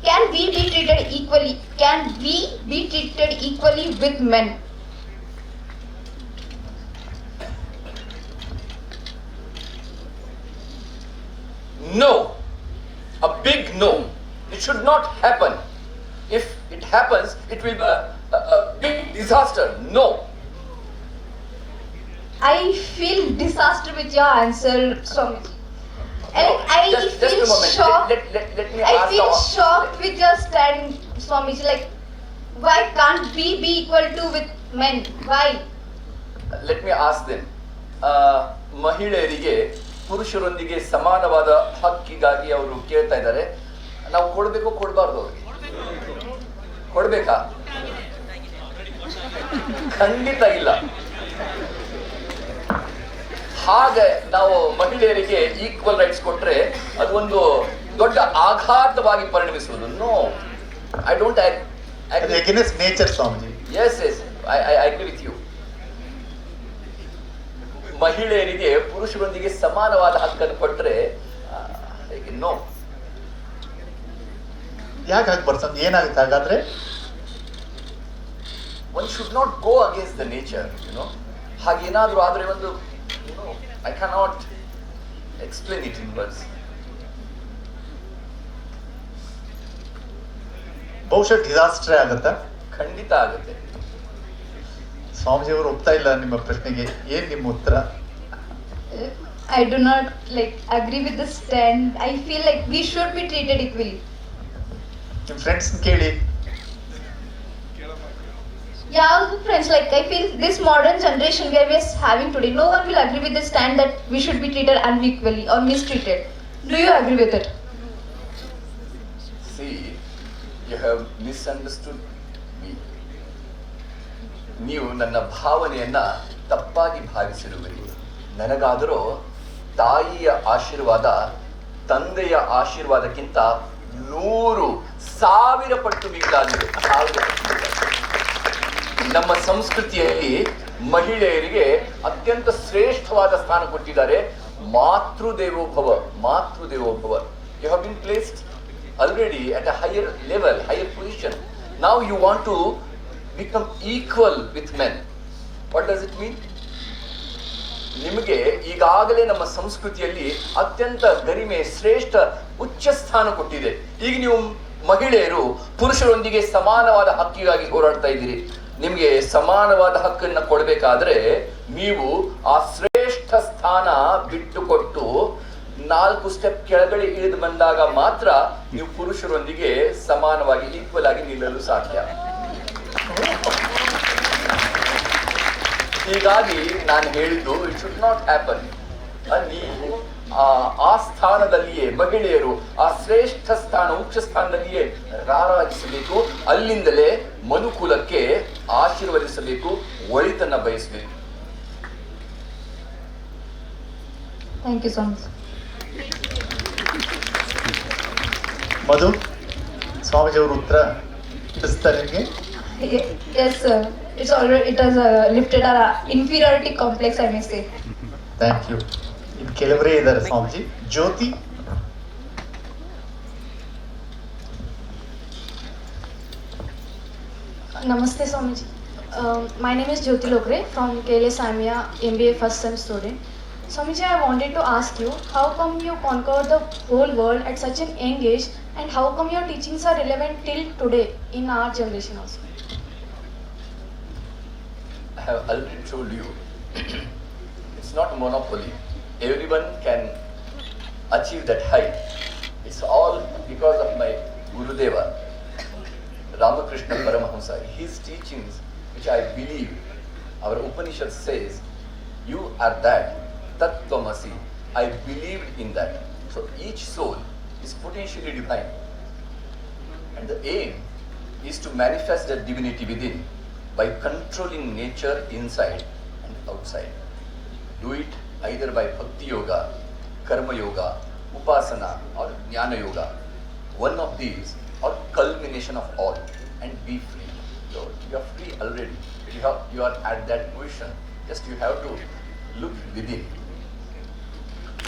Can we be treated equally? Can we be treated equally with men? No, a big no. It should not happen. If it happens, it will be a big disaster. No. I feel disaster with your answer, Swamiji. I Just feel a moment. shocked. Let me I ask feel the- shocked with your stand, Swamiji. Like, why can't we be equal to with men? Why? Let me ask them. ಮಹಿಳೆಯರಿಗೆ ಪುರುಷರೊಂದಿಗೆ ಸಮಾನವಾದ ಹಕ್ಕಿಗಾಗಿ ಅವರು ಕೇಳ್ತಾ ಇದ್ದಾರೆ. ನಾವು ಕೊಡ್ಬೇಕು, ಕೊಡಬಾರ್ದು? ಅವ್ರಿಗೆ ಕೊಡ್ಬೇಕಾ? ಖಂಡಿತ ಇಲ್ಲ. ಹಾಗೆ ನಾವು ಮಹಿಳೆಯರಿಗೆ ಈಕ್ವಲ್ ರೈಟ್ಸ್ ಕೊಟ್ರೆ ಅದು ಒಂದು ದೊಡ್ಡ ಆಘಾತವಾಗಿ ಪರಿಣಮಿಸುವುದು. No, I don't Against nature, Swamiji. Yes I agree with you. ಮಹಿಳೆಯರಿಗೆ ಪುರುಷರೊಂದಿಗೆ ಸಮಾನವಾದ ಹಕ್ಕನ್ನು ಕೊಟ್ಟರೆ ನೋ. ಯಾಕೆ ಹಾಗೆ ಬರ್ತದೆ? ಏನಾಗುತ್ತೆ ಹಾಗಾದ್ರೆ? One should not go against the nature, ಹಾಗೇನಾದ್ರೂ ಆದ್ರೆ ಒಂದು I can not explain it in words. ಬಹುಶಃ ಡಿಸಾಸ್ಟರ್ ಆಗುತ್ತಾ? ಖಂಡಿತ ಆಗುತ್ತೆ. ಸ್ವಾಮೀಜಿ ಅವರು ಒಪ್ತಾ ಇಲ್ಲ ನಿಮ್ಮ ಪ್ರಶ್ನೆಗೆ. ಏನ್ ನಿಮ್ಮ ಉತ್ತರ? I do not agree with the stand. I feel like we should be treated equally. ನಿಮ್ಮ ಫ್ರೆಂಡ್ಸ್ ಕೇಳಿ. Yeah, friends, I feel this modern generation where we are having today, no one will agree with the stand that we should be treated unequally or mistreated. Do you agree with it? See, you have misunderstood me. ನೀವು ನನ್ನ ಭಾವನೆಯನ್ನ ತಪ್ಪಾಗಿ ಭಾವಿಸಿರುವಿರಿ. ನನಗಾದರೂ ತಾಯಿಯ ಆಶೀರ್ವಾದ ತಂದೆಯ ಆಶೀರ್ವಾದಕ್ಕಿಂತ 100,000 ಪಟ್ಟು ಮಿಗಿಲಾಗಿದೆ. 1000 ಪಟ್ಟು ಮಿಗಿಲಾಗಿದೆ. ನಮ್ಮ ಸಂಸ್ಕೃತಿಯಲ್ಲಿ ಮಹಿಳೆಯರಿಗೆ ಅತ್ಯಂತ ಶ್ರೇಷ್ಠವಾದ ಸ್ಥಾನ ಕೊಟ್ಟಿದ್ದಾರೆ. ಮಾತೃದೇವೋಭವ. You have been placed already at a higher level, higher position. Now you want to become equal with men. What does it mean? ನಿಮಗೆ ಈಗಾಗಲೇ ನಮ್ಮ ಸಂಸ್ಕೃತಿಯಲ್ಲಿ ಅತ್ಯಂತ ಗರಿಮೆ, ಶ್ರೇಷ್ಠ, ಉಚ್ಚ ಸ್ಥಾನ ಕೊಟ್ಟಿದೆ. ಈಗ ನೀವು ಮಹಿಳೆಯರು ಪುರುಷರೊಂದಿಗೆ ಸಮಾನವಾದ ಹಕ್ಕಿಗಾಗಿ ಹೋರಾಡ್ತಾ ಇದ್ದೀರಿ. ನಿಮಗೆ ಸಮಾನವಾದ ಹಕ್ಕನ್ನು ಕೊಡಬೇಕಾದ್ರೆ ನೀವು ಆ ಶ್ರೇಷ್ಠ ಸ್ಥಾನ ಬಿಟ್ಟುಕೊಟ್ಟು 4 ಸ್ಟೆಪ್ ಕೆಳಗಡೆ ಇಳಿದು ಬಂದಾಗ ಮಾತ್ರ ನೀವು ಪುರುಷರೊಂದಿಗೆ ಸಮಾನವಾಗಿ ಈಕ್ವಲ್ ಆಗಿ ನಿಲ್ಲಲು ಸಾಧ್ಯ. ಹೀಗಾಗಿ ನಾನು ಹೇಳಿದ್ದು ಇಟ್ ಶುಡ್ ನಾಟ್ ಹ್ಯಾಪನ್. ನೀವು ಆ ಸ್ಥಾನದಲ್ಲಿಯೇ ಮಹಿಳೆಯರು ಆ ಶ್ರೇಷ್ಠ ಸ್ಥಾನ, ಉಚ್ಚ ಸ್ಥಾನದಲ್ಲಿಯೇ ರಾರಾಜಿಸಬೇಕು. ಅಲ್ಲಿಂದಲೇ ಮನುಕುಲಕ್ಕೆ ಆಶೀರ್ವದಿಸಬೇಕು, ಒಳಿತನ್ನ ಬಯಸಬೇಕು. Thank you so much. ಮಧು, ಸ್ವಾಮೀಜಿಯವರು ಉತ್ತರ ಇಡಿಸ್ತಾರೆ ನಿಮಗೆ? Yes, sir. It has lifted our inferiority complex, I may say. Thank you. ಇನ್ನು ಕೆಲವರೇ ಇದ್ದಾರೆ Swamiji. Jyothi. Namaste Swamiji. My name is Jyoti Lokre from KLA Samia MBA first sem student. Swamiji, I wanted to ask you, how come you conquered the whole world at such an young age, and how come your teachings are relevant till today in our generation also? I have already told you, it's not a monopoly. Everyone can achieve that height. It's all because of my Gurudeva, Ramakrishna Paramahamsa. His teachings, which I believe, our Upanishad says, you are that, Tat Tvamasi. I believed in that. So each soul is potentially divine. And the aim is to manifest that divinity within by controlling nature inside and outside. Do it either by Bhakti Yoga, Karma Yoga, Upasana or Jnana Yoga. One of these or culmination of all, and be free. So you are free already. You are at that position. Just you have to look within.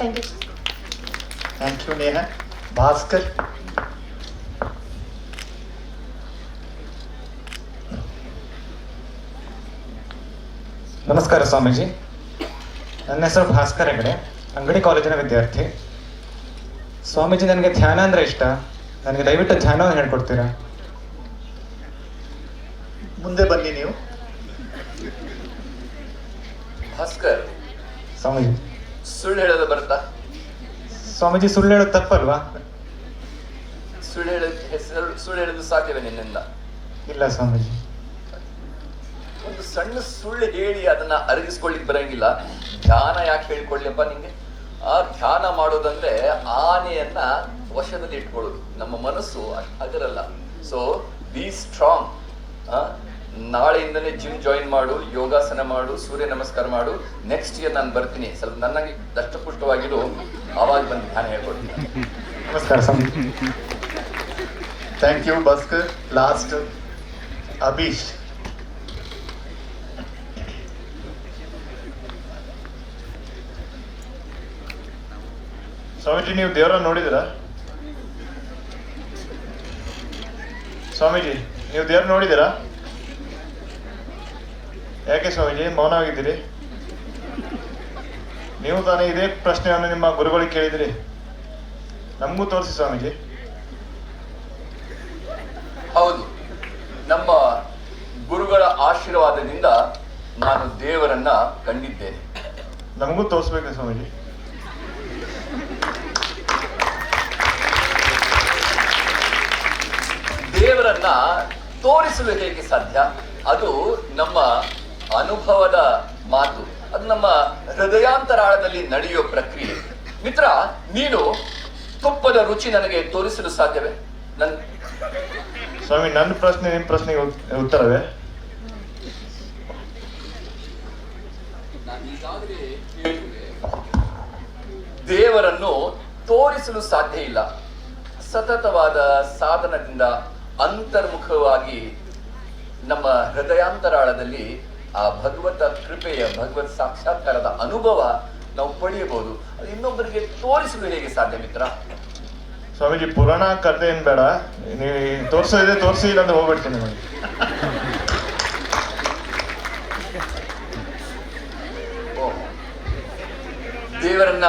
Thank you. Thank you Neha. Bhaskar. ನಮಸ್ಕಾರ ಸ್ವಾಮೀಜಿ. ನನ್ನ ಹೆಸರು ಭಾಸ್ಕರ್ ಹೆಗಡೆ, ಅಂಗಡಿ ಕಾಲೇಜಿನ ವಿದ್ಯಾರ್ಥಿ. ಸ್ವಾಮೀಜಿ, ನನಗೆ ಧ್ಯಾನ ಅಂದರೆ ಇಷ್ಟ. ನನಗೆ ದಯವಿಟ್ಟು ಧ್ಯಾನವನ್ನು ಹೇಳ್ಕೊಡ್ತೀರಾ? ಮುಂದೆ ಬನ್ನಿ ನೀವು. ಭಾಸ್ಕರ್, ಸ್ವಾಮೀಜಿ, ಸುಳ್ಳು ಹೇಳೋದು ಬರುತ್ತಾ? ಸ್ವಾಮೀಜಿ, ಸುಳ್ಳು ಹೇಳೋದು ತಪ್ಪಲ್ವಾ? ಸುಳ್ಳು ಹೇಳೋದು ಸಾಧ್ಯವೇ ನಿನ್ನಿಂದ? ಇಲ್ಲ ಸ್ವಾಮೀಜಿ. ಒಂದು ಸಣ್ಣ ಸುಳ್ಳು ಹೇಳಿ ಅದನ್ನ ಅರಗಿಸ್ಕೊಳ್ಳಿಕ್ ಬರಂಗಿಲ್ಲ. ಧ್ಯಾನ ಯಾಕೆ ಹೇಳ್ಕೊಳ್ಳಿಯಪ್ಪ ನಿಂಗೆ? ಆ ಧ್ಯಾನ ಮಾಡೋದಂದ್ರೆ ಆನೆಯನ್ನ ವಶದಲ್ಲಿ ಇಟ್ಕೊಳ್ಳೋದು. ನಮ್ಮ ಮನಸ್ಸು ಅದರಲ್ಲ. So be strong. ನಾಳೆಯಿಂದಲೇ ಜಿಮ್ ಜಾಯಿನ್ ಮಾಡು, ಯೋಗಾಸನ ಮಾಡು, ಸೂರ್ಯ ನಮಸ್ಕಾರ ಮಾಡು. ನೆಕ್ಸ್ಟ್ ಇಯರ್ ನಾನು ಬರ್ತೀನಿ, ಸ್ವಲ್ಪ ನನಗೆ ದಷ್ಟಪುಷ್ಟವಾಗಿರು, ಆವಾಗ ಬಂದು ಧ್ಯಾನ ಹೇಳ್ಕೊಡ್ತೀನಿ. ನಮಸ್ಕಾರ Swamiji. Thank you Bhaskar. Last Abhish. Swamiji, ನೀವು ದೇವರನ್ನ ನೋಡಿದಿರಾ? ಸ್ವಾಮೀಜಿ, ನೀವು ದೇವ್ರ ನೋಡಿದಿರಾ? ಯಾಕೆ ಸ್ವಾಮೀಜಿ ಮೌನವಾಗಿದ್ದೀರಿ? ನೀವು ತಾನೇ ಇದೇ ಪ್ರಶ್ನೆಯನ್ನು ನಿಮ್ಮ ಗುರುಗಳಿಗೆ ಕೇಳಿದಿರಿ. ನಮಗೂ ತೋರಿಸಿ ಸ್ವಾಮೀಜಿ. ಹೌದು, ನಮ್ಮ ಗುರುಗಳ ಆಶೀರ್ವಾದದಿಂದ ನಾನು ದೇವರನ್ನ ಕಂಡಿದ್ದೇನೆ. ನಮಗೂ ತೋರಿಸ್ಬೇಕು ಸ್ವಾಮೀಜಿ. ದೇವರನ್ನ ತೋರಿಸಲು ಹೇಗೆ ಸಾಧ್ಯ? ಅದು ನಮ್ಮ ಅನುಭವದ ಮಾತು, ಅದು ನಮ್ಮ ಹೃದಯಾಂತರಾಳದಲ್ಲಿ ನಡೆಯುವ ಪ್ರಕ್ರಿಯೆ. ಮಿತ್ರ, ನೀನು ತುಪ್ಪದ ರುಚಿ ನನಗೆ ತೋರಿಸಲು ಸಾಧ್ಯವೇ? ಸ್ವಾಮಿ, ನನ್ನ ಪ್ರಶ್ನೆ ನಿಮ್ಮ ಪ್ರಶ್ನೆಗೆ ಉತ್ತರವೇ? ದೇವರನ್ನು ತೋರಿಸಲು ಸಾಧ್ಯ ಇಲ್ಲ, ಸತತವಾದ ಸಾಧನದಿಂದ ಅಂತರ್ಮುಖವಾಗಿ ನಮ್ಮ ಹೃದಯಾಂತರಾಳದಲ್ಲಿ ಆ ಭಗವತ ಕೃಪೆಯ ಭಗವತ್ ಸಾಕ್ಷಾತ್ಕಾರದ ಅನುಭವ ನಾವು ಪಡೆಯಬಹುದು. ಅದು ಇನ್ನೊಬ್ಬರಿಗೆ ತೋರಿಸಲು ಹೇಗೆ ಸಾಧ್ಯ ಮಿತ್ರ? ಸ್ವಾಮೀಜಿ, ಪುರಾಣ ಕಥೆ ಏನ್ ಬೇಡ, ನೀವು ತೋರ್ಸೋದಿದೆ ತೋರಿಸಿ, ಇಲ್ಲಾಂದ್ರೆ ಹೋಗ್ಬಿಡ್ತೀನಿ ನಿಮಗೆ. ದೇವರನ್ನ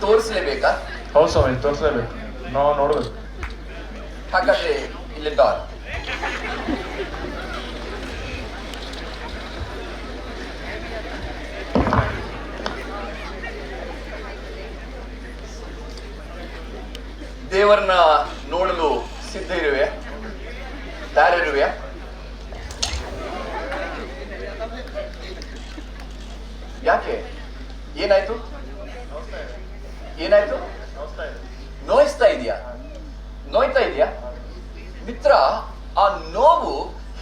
ತೋರಿಸಲೇಬೇಕಾ? ಹೌದು ಸ್ವಾಮೀಜಿ, ತೋರಿಸಲೇಬೇಕು, ನಾವು ನೋಡ್ಬೇಕು. ಹಾಗಾದ್ರೆ ಇಲ್ಲಿ ಡಾಲ್ ದೇವರನ್ನ ನೋಡಲು ಸಿದ್ಧ ಇರುವೆ? ತಯಾರಿರುವೆ? ಯಾಕೆ? ಏನಾಯ್ತು? ಏನಾಯ್ತು? ನೋಯಿಸ್ತಾ ಇದೆಯಾ? ನೋಯ್ತಾ ಇದೆಯಾ? ಮಿತ್ರ, ಆ ನೋವು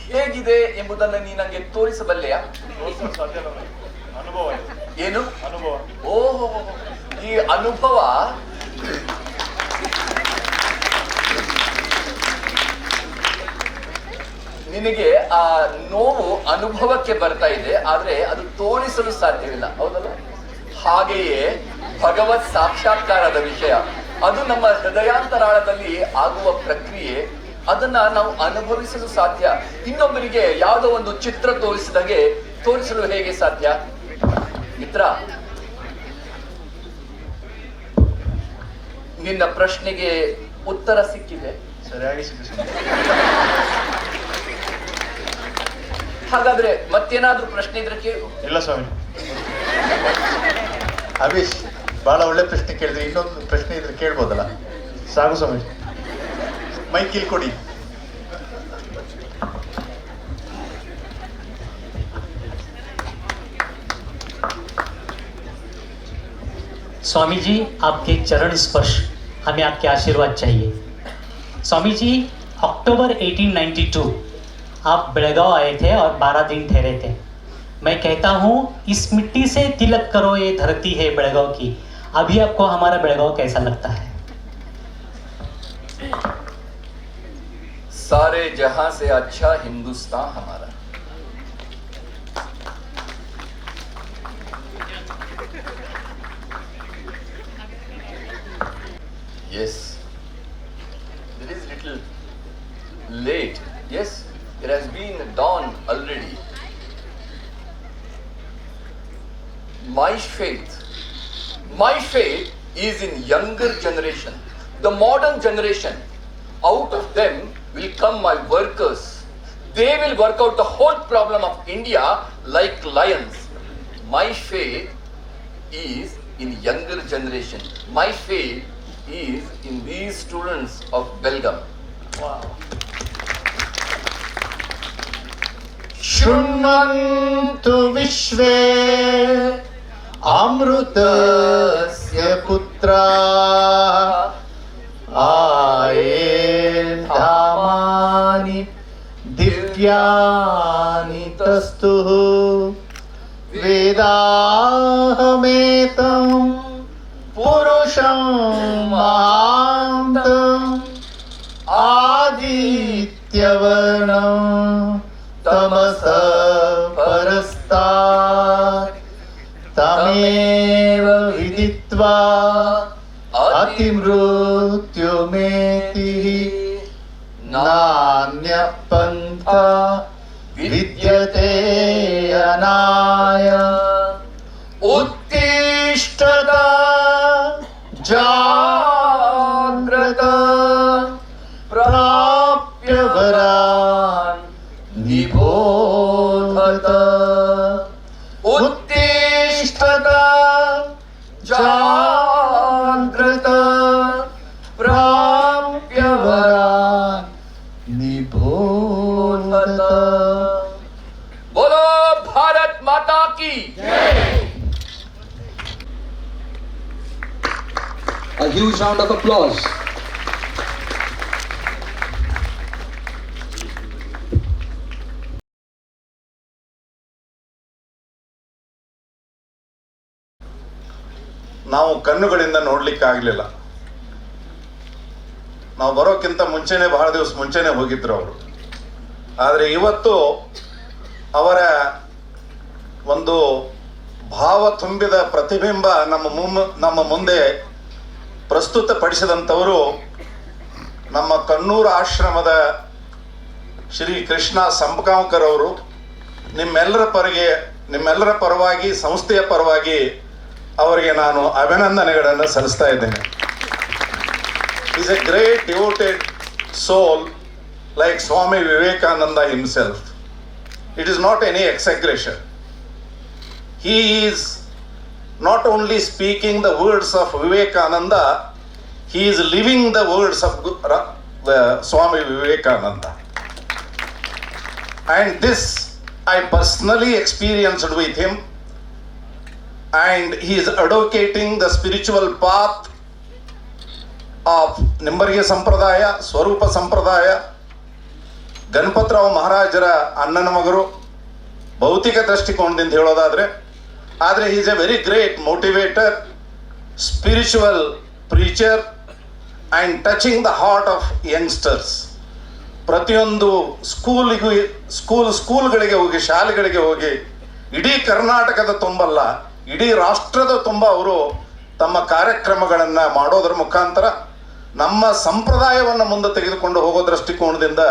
ಹೇಗಿದೆ ಎಂಬುದನ್ನು ನೀ ನನಗೆ ತೋರಿಸಬಲ್ಲೆಯಾ? ತೋರ್ಸೋಕ್ ಸಾಧ್ಯ ಇಲ್ಲ ನನಗೆ. ಅನುಭವ ಇದೆ. ಏನು ಅನುಭವ? ಓಹೋ, ಈ ಅನುಭವ ನಿನಗೆ ಆ ನೋವು ಅನುಭವಕ್ಕೆ ಬರ್ತಾ ಇದೆ, ಆದ್ರೆ ಅದು ತೋರಿಸಲು ಸಾಧ್ಯವಿಲ್ಲ, ಹೌದಲ್ಲ? ಹಾಗೆಯೇ ಭಗವತ್ ಸಾಕ್ಷಾತ್ಕಾರದ ವಿಷಯ, ಅದು ನಮ್ಮ ಹೃದಯಾಂತರಾಳದಲ್ಲಿ ಆಗುವ ಪ್ರಕ್ರಿಯೆ. ಅದನ್ನ ನಾವು ಅನುಭವಿಸಲು ಸಾಧ್ಯ. ಇನ್ನೊಬ್ಬರಿಗೆ ಯಾವುದೋ ಒಂದು ಚಿತ್ರ ತೋರಿಸಿದಾಗೆ ತೋರಿಸಲು ಹೇಗೆ ಸಾಧ್ಯ? ಮಿತ್ರ, ನಿನ್ನ ಪ್ರಶ್ನೆಗೆ ಉತ್ತರ ಸಿಕ್ಕಿದೆ. ಸರಿಯಾಗಿ ಸಿಕ್ಕಿಸಿ. ಹಾಗಾದ್ರೆ ಮತ್ತೇನಾದ್ರೂ ಪ್ರಶ್ನೆ ಇದ್ರೆ ಕೇಳು. ಇಲ್ಲ ಸ್ವಾಮಿ. ಅಭೀಶ್, ಬಹಳ ಒಳ್ಳೆ ಪ್ರಶ್ನೆ ಕೇಳಿದ್ರೆ, ಇನ್ನೊಂದು ಪ್ರಶ್ನೆ ಇದ್ರೆ ಕೇಳ್ಬೋದಲ್ಲ? ಸಾಕು ಸ್ವಾಮೀಜಿ. ಮೈಕಿಲ್ ಕೊಡಿ. स्वामी जी, आपके चरण स्पर्श, हमें आपके आशीर्वाद चाहिए. स्वामी जी, अक्टूबर 1892 आप बेळगाव आए थे और 12 दिन ठहरे थे. मैं कहता हूँ, इस मिट्टी से तिलक करो, ये धरती है बेळगाव की. अभी आपको हमारा बेळगाव कैसा लगता है? सारे जहां से अच्छा हिंदुस्तान हमारा. Yes, there is little late. Yes, it has been dawn already. My faith is in younger generation, the modern generation. Out of them will come my workers. They will work out the whole problem of India like lions. My faith is in younger generation. My faith is in these students of Belgaum. Wow. ಶೃಣ್ವಂತು ವಿಶ್ವೇ ಅಮೃತಸ್ಯ ಪುತ್ರ ಆಯೇನ್ ಧಾಮಾನಿ ದಿವ್ಯಾನಿ ತಸ್ತುಃ ವೇದಾಹಮೇತಂ ಪುರುಷಂ ಮಹಾಂತಂ ಆದಿತ್ಯವರ್ಣಂ ತಮಸ ಪರಸ್ತಾತ್ ತಮೇವ ವಿದಿತ್ವಾ ಅತಿಮೃತ್ಯುಮೇತಿ ನಾನ್ಯ ಪಂಥ ವಿದ್ಯತೆ ಅನಾಯ ಉತ್ತಿಷ್ಠತ ಜಾಗ್ರತ ಪ್ರಾಪ್ಯ ವರಾನ್ ನಿಬೋಧತ ಉತ್ತಿಷ್ಠತ ಜಾಗ್ರತ ಪ್ರಾಪ್ಯ ವರಾನ್ ನಿಬೋಧತ. बोलो भारत माता की. A huge round of applause. ನಾವು ಕಣ್ಣುಗಳಿಂದ ನೋಡ್ಲಿಕ್ಕೆ ಆಗ್ಲಿಲ್ಲ, ನಾವು ಬರೋಕ್ಕಿಂತ ಮುಂಚೆನೇ ಬಹಳ ದಿವಸ ಮುಂಚೆನೇ ಹೋಗಿದ್ರು ಅವರು. ಆದರೆ ಇವತ್ತು ಅವರ ಒಂದು ಭಾವ ತುಂಬಿದ ಪ್ರತಿಬಿಂಬ ನಮ್ಮ ಮುಂದೆ ಪ್ರಸ್ತುತಪಡಿಸಿದಂಥವರು ನಮ್ಮ ಕಣ್ಣೂರು ಆಶ್ರಮದ ಶ್ರೀ ಕೃಷ್ಣ ಸಂಪಗಾಂವ್ಕರ್ ಅವರು. ನಿಮ್ಮೆಲ್ಲರ ಪರವಾಗಿ ಸಂಸ್ಥೆಯ ಪರವಾಗಿ ಅವರಿಗೆ ನಾನು ಅಭಿನಂದನೆಗಳನ್ನು ಸಲ್ಲಿಸ್ತಾ ಇದ್ದೇನೆ. Is a great devoted soul like Swami Vivekananda himself. It is not any exaggeration. He is not only speaking the words of Vivekananda, he is living the words of Swami Vivekananda. And this I personally experienced with him, and he is advocating the spiritual path of Nimbarge Sampradaya, Swarupa Sampradaya. Ganapatrao ಮಹಾರಾಜರ ಅಣ್ಣನ ಮಗರು ಭೌತಿಕ ದೃಷ್ಟಿಕೋನದಿಂದ ಹೇಳೋದಾದರೆ. ಆದರೆ is A very great motivator, spiritual preacher and touching the heart of youngsters. ಪ್ರತಿಯೊಂದು ಸ್ಕೂಲ್ಗಳಿಗೆ ಹೋಗಿ, ಶಾಲೆಗಳಿಗೆ ಹೋಗಿ, ಇಡೀ ಕರ್ನಾಟಕದ ತುಂಬಲ್ಲ, ಇಡೀ ರಾಷ್ಟ್ರದ ತುಂಬ ಅವರು ತಮ್ಮ ಕಾರ್ಯಕ್ರಮಗಳನ್ನು ಮಾಡೋದ್ರ ಮುಖಾಂತರ ನಮ್ಮ ಸಂಪ್ರದಾಯವನ್ನು ಮುಂದೆ ತೆಗೆದುಕೊಂಡು ಹೋಗೋ ದೃಷ್ಟಿಕೋನದಿಂದ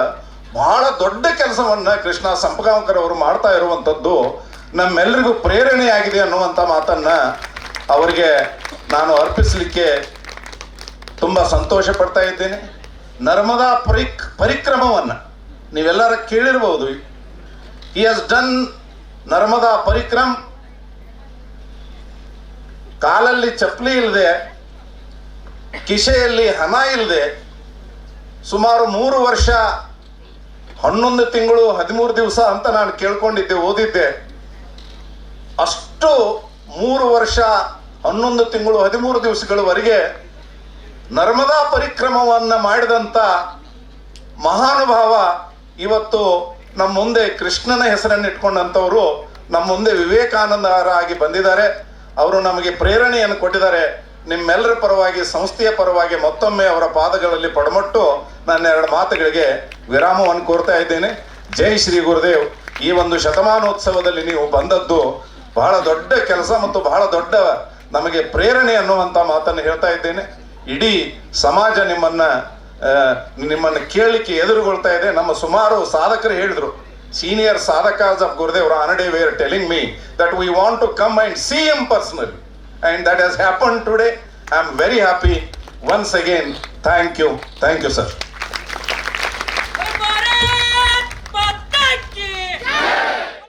ಬಹಳ ದೊಡ್ಡ ಕೆಲಸವನ್ನು ಕೃಷ್ಣ ಸಂಪಗಾಂವ್ಕರ್ ಅವರು ಮಾಡ್ತಾ ಇರುವಂಥದ್ದು ನಮ್ಮೆಲ್ಲರಿಗೂ ಪ್ರೇರಣೆಯಾಗಿದೆ ಅನ್ನುವಂಥ ಮಾತನ್ನು ಅವರಿಗೆ ನಾನು ಅರ್ಪಿಸಲಿಕ್ಕೆ ತುಂಬ ಸಂತೋಷ ಪಡ್ತಾ ಇದ್ದೇನೆ. ನರ್ಮದಾ ಪರಿಕ್ರಮವನ್ನು ನೀವೆಲ್ಲರ ಕೇಳಿರ್ಬೋದು. ಹಿ ಹ್ಯಾಸ್ ಡನ್ ನರ್ಮದಾ ಪರಿಕ್ರಮ್. ಕಾಲಲ್ಲಿ ಚಪ್ಪಲಿ ಇಲ್ಲದೆ, ಕಿಶೆಯಲ್ಲಿ ಹಣ ಇಲ್ಲದೆ, ಸುಮಾರು 3 ವರ್ಷ 11 ತಿಂಗಳು 13 ದಿವಸ ಅಂತ ನಾನು ಕೇಳ್ಕೊಂಡಿದ್ದೆ, ಓದಿದ್ದೆ. ಅಷ್ಟು 3 ವರ್ಷ 11 ತಿಂಗಳು 13 ದಿವಸಗಳವರೆಗೆ ನರ್ಮದಾ ಪರಿಕ್ರಮವನ್ನು ಮಾಡಿದಂಥ ಮಹಾನುಭಾವ ಇವತ್ತು ನಮ್ಮ ಮುಂದೆ ಕೃಷ್ಣನ ಹೆಸರನ್ನು ಇಟ್ಕೊಂಡಂಥವರು ನಮ್ಮ ಮುಂದೆ ವಿವೇಕಾನಂದರಾಗಿ ಬಂದಿದ್ದಾರೆ. ಅವರು ನಮಗೆ ಪ್ರೇರಣೆಯನ್ನು ಕೊಟ್ಟಿದ್ದಾರೆ. ನಿಮ್ಮೆಲ್ಲರ ಪರವಾಗಿ, ಸಂಸ್ಥೆಯ ಪರವಾಗಿ ಮತ್ತೊಮ್ಮೆ ಅವರ ಪಾದಗಳಲ್ಲಿ ಪಡಮಟ್ಟು ನನ್ನ 2 ಮಾತುಗಳಿಗೆ ವಿರಾಮವನ್ನು ಕೋರ್ತಾ ಇದ್ದೇನೆ. ಜೈ ಶ್ರೀ ಗುರುದೇವ್. ಈ ಒಂದು ಶತಮಾನೋತ್ಸವದಲ್ಲಿ ನೀವು ಬಂದದ್ದು ಬಹಳ ದೊಡ್ಡ ಕೆಲಸ ಮತ್ತು ಬಹಳ ದೊಡ್ಡ ನಮಗೆ ಪ್ರೇರಣೆ ಅನ್ನುವಂಥ ಮಾತನ್ನು ಹೇಳ್ತಾ ಇದ್ದೇನೆ. ಇಡೀ ಸಮಾಜ ನಿಮ್ಮನ್ನು ಕೇಳಲಿಕ್ಕೆ ಎದುರುಗೊಳ್ತಾ ಇದೆ. ನಮ್ಮ ಸುಮಾರು ಸಾಧಕರು ಹೇಳಿದರು, ಸೀನಿಯರ್ ಸಾಧಕಾಸ್ of Gurudev Ranade were telling me that we want to come and see him personally. And that has happened today. I am very happy. Once again, thank you, sir.